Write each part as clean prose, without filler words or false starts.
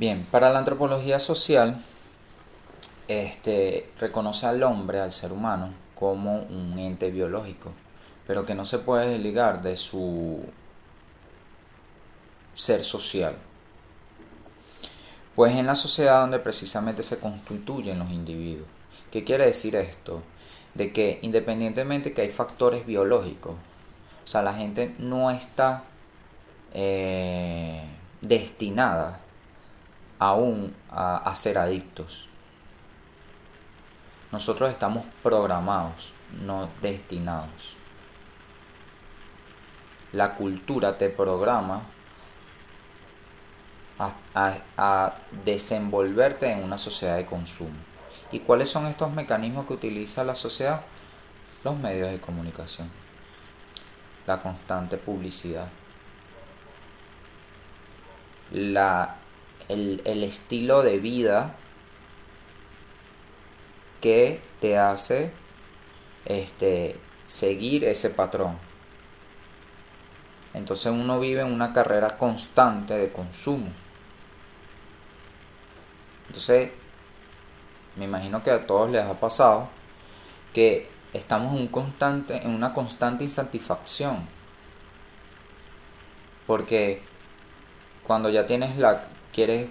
Bien, para la antropología social, reconoce al hombre, al ser humano, como un ente biológico, pero que no se puede desligar de su ser social. Pues en la sociedad donde precisamente se constituyen los individuos. ¿Qué quiere decir esto? De que independientemente que hay factores biológicos, o sea, la gente no está destinada aún a ser adictos. Nosotros estamos programados, no destinados. La cultura te programa a desenvolverte en una sociedad de consumo. ¿Y cuáles son estos mecanismos que utiliza la sociedad? Los medios de comunicación, la constante publicidad, el estilo de vida que te hace seguir ese patrón. Entonces uno vive en una carrera constante de consumo. Entonces, me imagino que a todos les ha pasado que estamos en una constante insatisfacción. Porque cuando ya tienes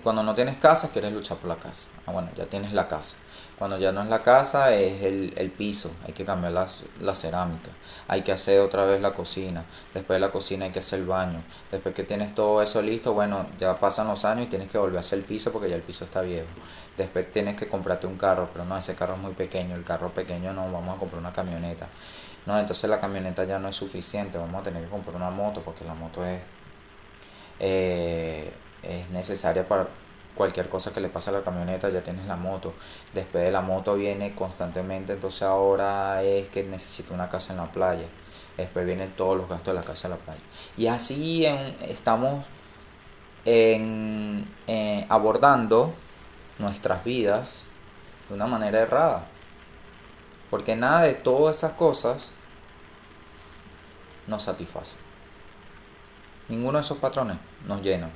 cuando no tienes casa, quieres luchar por la casa. Bueno, ya tienes la casa. Cuando ya no es la casa, es el piso. Hay que cambiar la cerámica. Hay que hacer otra vez la cocina. Después de la cocina hay que hacer el baño. Después que tienes todo eso listo, bueno, ya pasan los años y tienes que volver a hacer el piso porque ya el piso está viejo. Después tienes que comprarte un carro, pero no, ese carro es muy pequeño. El carro pequeño no, vamos a comprar una camioneta. No, entonces la camioneta ya no es suficiente. Vamos a tener que comprar una moto porque la moto es necesaria para cualquier cosa que le pase a la camioneta. Ya tienes la moto. Después de la moto viene constantemente, entonces ahora es que necesito una casa en la playa. Después vienen todos los gastos de la casa en la playa. Y así estamos abordando nuestras vidas de una manera errada. Porque nada de todas esas cosas nos satisface. Ninguno de esos patrones nos llenan.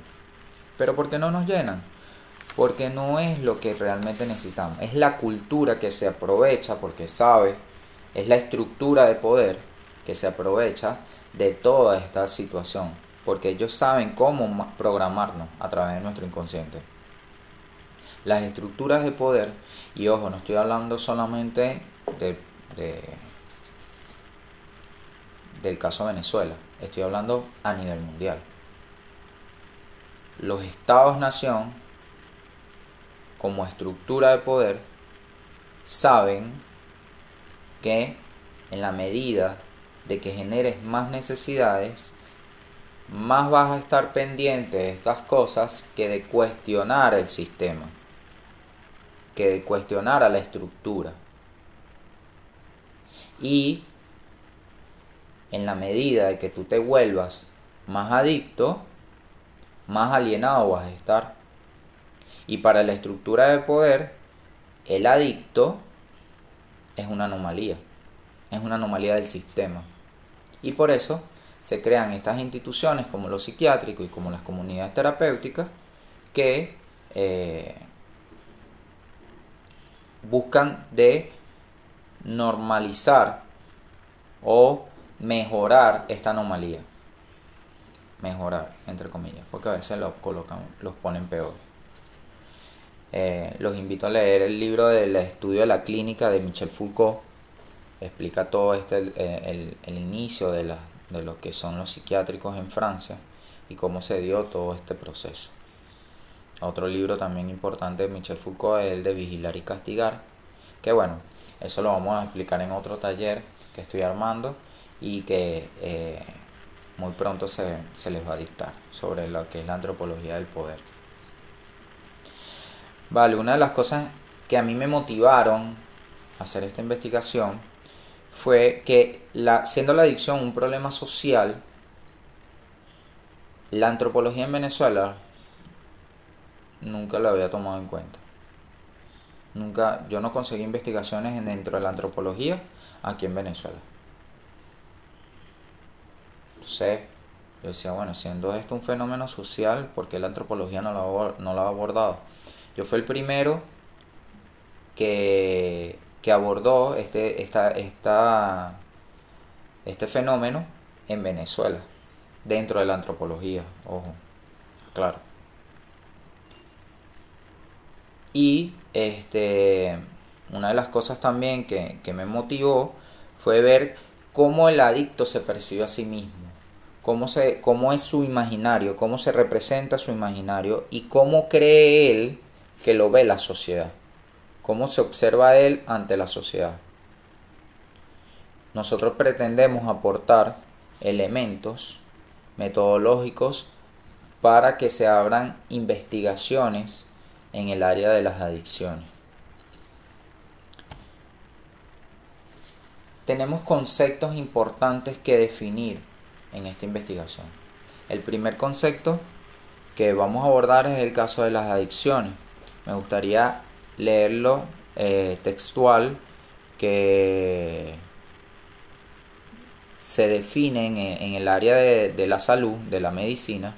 ¿Pero por qué no nos llenan? Porque no es lo que realmente necesitamos. Es la cultura que se aprovecha porque sabe, es la estructura de poder que se aprovecha de toda esta situación. Porque ellos saben cómo programarnos a través de nuestro inconsciente. Las estructuras de poder, y ojo, no estoy hablando solamente del caso Venezuela, estoy hablando a nivel mundial. Los estados-nación, como estructura de poder, saben que en la medida de que generes más necesidades, más vas a estar pendiente de estas cosas que de cuestionar el sistema, que de cuestionar a la estructura. Y en la medida de que tú te vuelvas más adicto, más alienado vas a estar. Y para la estructura de poder, el adicto es una anomalía del sistema. Y por eso se crean estas instituciones como lo psiquiátrico y como las comunidades terapéuticas que buscan de normalizar o mejorar esta anomalía. Mejorar, entre comillas, porque a veces los ponen peor. Los invito a leer el libro del estudio de la clínica de Michel Foucault. Explica todo el inicio de lo que son los psiquiátricos en Francia y cómo se dio todo este proceso. Otro libro también importante de Michel Foucault es el de Vigilar y Castigar, que bueno, eso lo vamos a explicar en otro taller que estoy armando y que muy pronto se les va a dictar sobre lo que es la antropología del poder. Vale, una de las cosas que a mí me motivaron a hacer esta investigación fue que siendo la adicción un problema social, la antropología en Venezuela nunca la había tomado en cuenta. Yo no conseguí investigaciones dentro de la antropología aquí en Venezuela. Entonces, Yo decía, bueno, siendo esto un fenómeno social, ¿por qué la antropología no lo ha abordado? Yo fui el primero que abordó este fenómeno en Venezuela, dentro de la antropología, ojo, claro. Y una de las cosas también que me motivó fue ver cómo el adicto se percibe a sí mismo, cómo es su imaginario, cómo se representa su imaginario y cómo cree él que lo ve la sociedad, cómo se observa él ante la sociedad. Nosotros pretendemos aportar elementos metodológicos para que se abran investigaciones en el área de las adicciones. Tenemos conceptos importantes que definir en esta investigación. El primer concepto que vamos a abordar es el caso de las adicciones. Me gustaría leerlo textual, que se definen en el área de la salud, de la medicina,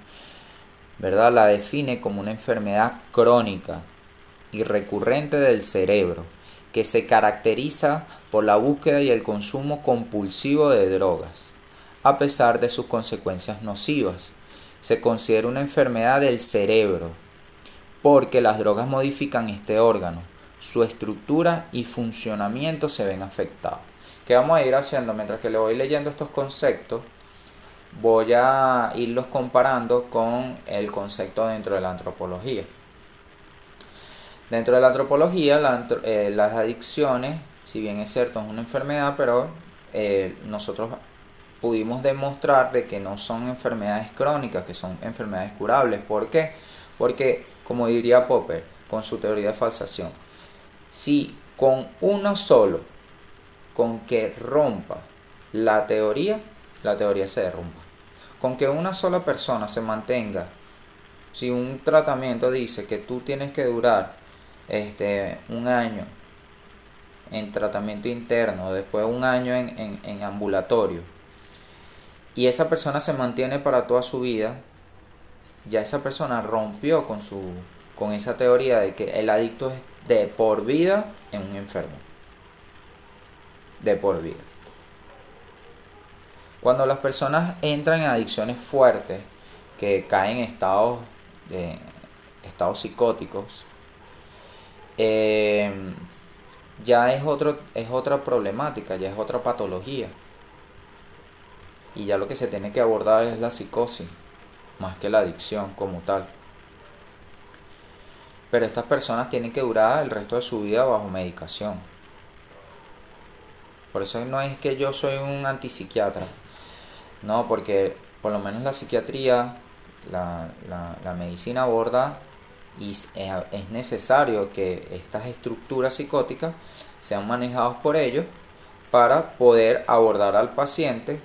¿verdad? La define como una enfermedad crónica y recurrente del cerebro que se caracteriza por la búsqueda y el consumo compulsivo de drogas, a pesar de sus consecuencias nocivas. Se considera una enfermedad del cerebro porque las drogas modifican este órgano, su estructura y funcionamiento se ven afectados. ¿Qué vamos a ir haciendo? Mientras que le voy leyendo estos conceptos, voy a irlos comparando con el concepto dentro de la antropología. Dentro de la antropología, las adicciones, si bien es cierto, es una enfermedad, pero nosotros pudimos demostrar de que no son enfermedades crónicas, que son enfermedades curables. ¿Por qué? Porque, como diría Popper, con su teoría de falsación, si con uno solo, con que rompa la teoría se derrumba. Con que una sola persona se mantenga, si un tratamiento dice que tú tienes que durar un año en tratamiento interno, después un año en ambulatorio, y esa persona se mantiene para toda su vida, ya esa persona rompió con esa teoría de que el adicto es de por vida en un enfermo. De por vida. Cuando las personas entran en adicciones fuertes, que caen en estados psicóticos, ya es otra problemática, ya es otra patología. Y ya lo que se tiene que abordar es la psicosis, más que la adicción como tal. Pero estas personas tienen que durar el resto de su vida bajo medicación. Por eso no es que yo soy un antipsiquiatra, no, porque por lo menos la psiquiatría, la medicina aborda y es necesario que estas estructuras psicóticas sean manejadas por ellos para poder abordar al paciente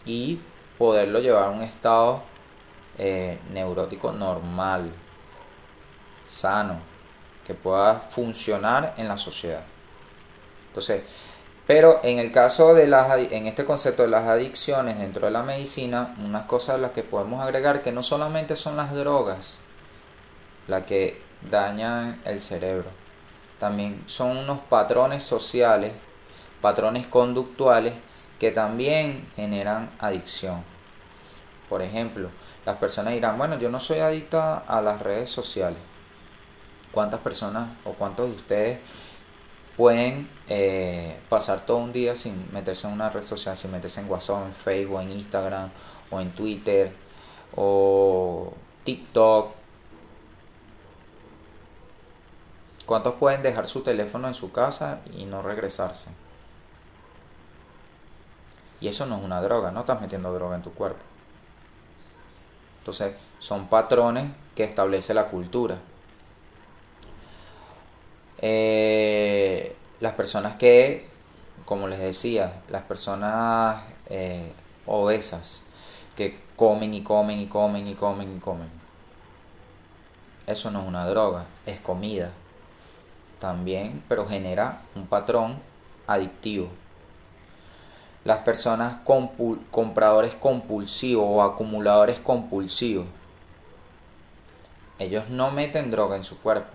y poderlo llevar a un estado neurótico normal, sano, que pueda funcionar en la sociedad. Entonces, pero en el caso en este concepto de las adicciones dentro de la medicina, unas cosas a las que podemos agregar que no solamente son las drogas las que dañan el cerebro, también son unos patrones sociales, patrones conductuales que también generan adicción. Por ejemplo, las personas dirán, bueno, yo no soy adicta a las redes sociales. ¿Cuántas personas o cuántos de ustedes pueden pasar todo un día sin meterse en una red social, sin meterse en WhatsApp, en Facebook, en Instagram, o en Twitter, o TikTok? ¿Cuántos pueden dejar su teléfono en su casa y no regresarse? Y eso no es una droga, no estás metiendo droga en tu cuerpo. Entonces, son patrones que establece la cultura. Las personas que, como les decía, las personas obesas, que comen y comen y comen y comen y comen. Eso no es una droga, es comida también, pero genera un patrón adictivo. las personas compradores compulsivos o acumuladores compulsivos. Ellos no meten droga en su cuerpo,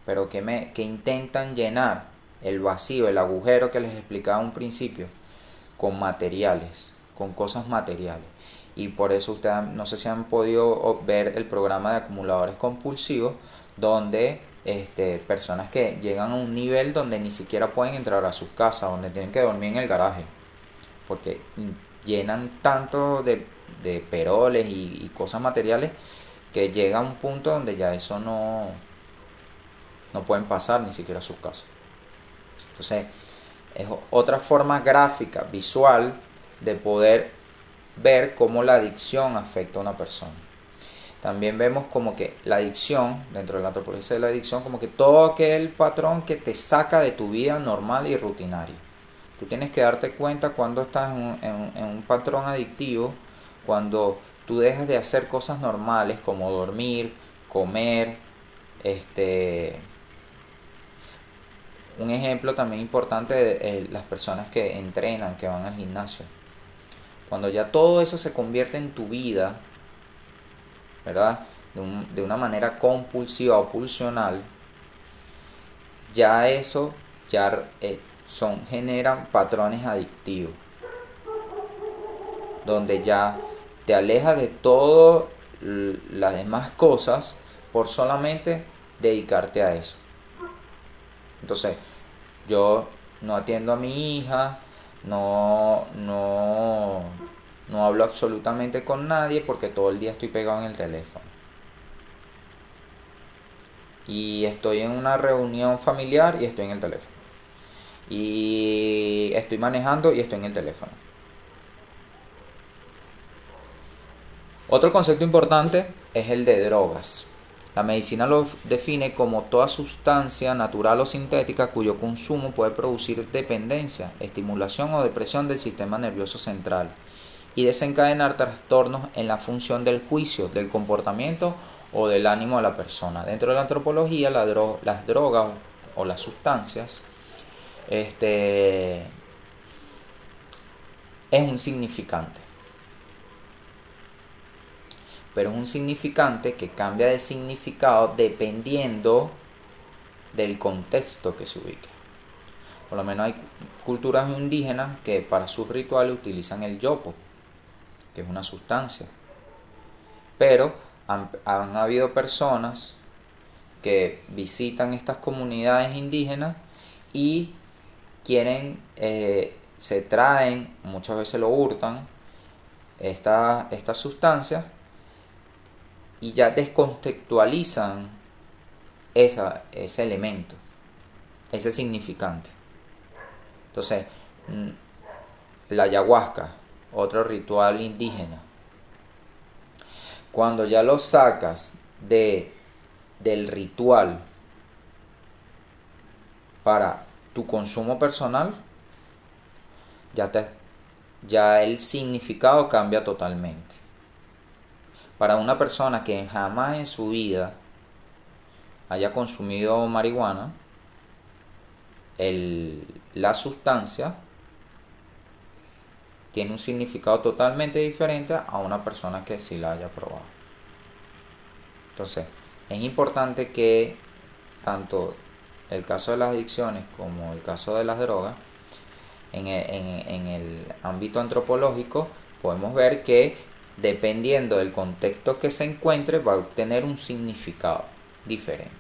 pero que intentan llenar el vacío, el agujero que les explicaba en un principio, con materiales, con cosas materiales. Y por eso ustedes no sé si han podido ver el programa de acumuladores compulsivos, donde personas que llegan a un nivel donde ni siquiera pueden entrar a sus casas, donde tienen que dormir en el garaje, porque llenan tanto de peroles y cosas materiales que llega a un punto donde ya eso no pueden pasar ni siquiera a sus casas. Entonces es otra forma gráfica, visual, de poder ver cómo la adicción afecta a una persona. También vemos como que la adicción, dentro de la antropología de la adicción, como que todo aquel patrón que te saca de tu vida normal y rutinaria. Tú tienes que darte cuenta cuando estás en un patrón adictivo, cuando tú dejas de hacer cosas normales como dormir, comer. Un ejemplo también importante de las personas que entrenan, que van al gimnasio. Cuando ya todo eso se convierte en tu vida, ¿verdad? De una manera compulsiva o pulsional, ya eso generan patrones adictivos, donde ya te alejas de todas las demás cosas por solamente dedicarte a eso. Entonces, yo no atiendo a mi hija, no hablo absolutamente con nadie porque todo el día estoy pegado en el teléfono. Y estoy en una reunión familiar y estoy en el teléfono. Y estoy manejando y estoy en el teléfono. Otro concepto importante es el de drogas. La medicina lo define como toda sustancia natural o sintética cuyo consumo puede producir dependencia, estimulación o depresión del sistema nervioso central y desencadenar trastornos en la función del juicio, del comportamiento o del ánimo de la persona. Dentro de la antropología, las drogas o las sustancias es un significante. Pero es un significante que cambia de significado dependiendo del contexto que se ubique. Por lo menos hay culturas indígenas que para sus rituales utilizan el yopo, que es una sustancia. Pero han habido personas que visitan estas comunidades indígenas y quieren, se traen, muchas veces lo hurtan, estas sustancias, y ya descontextualizan ese elemento, ese significante. Entonces, la ayahuasca, otro ritual indígena, cuando ya lo sacas del ritual para tu consumo personal, ya el significado cambia totalmente. Para una persona que jamás en su vida haya consumido marihuana, la sustancia tiene un significado totalmente diferente a una persona que sí la haya probado. Entonces, es importante que tanto el caso de las adicciones como el caso de las drogas, en el ámbito antropológico, podemos ver que dependiendo del contexto que se encuentre, va a obtener un significado diferente.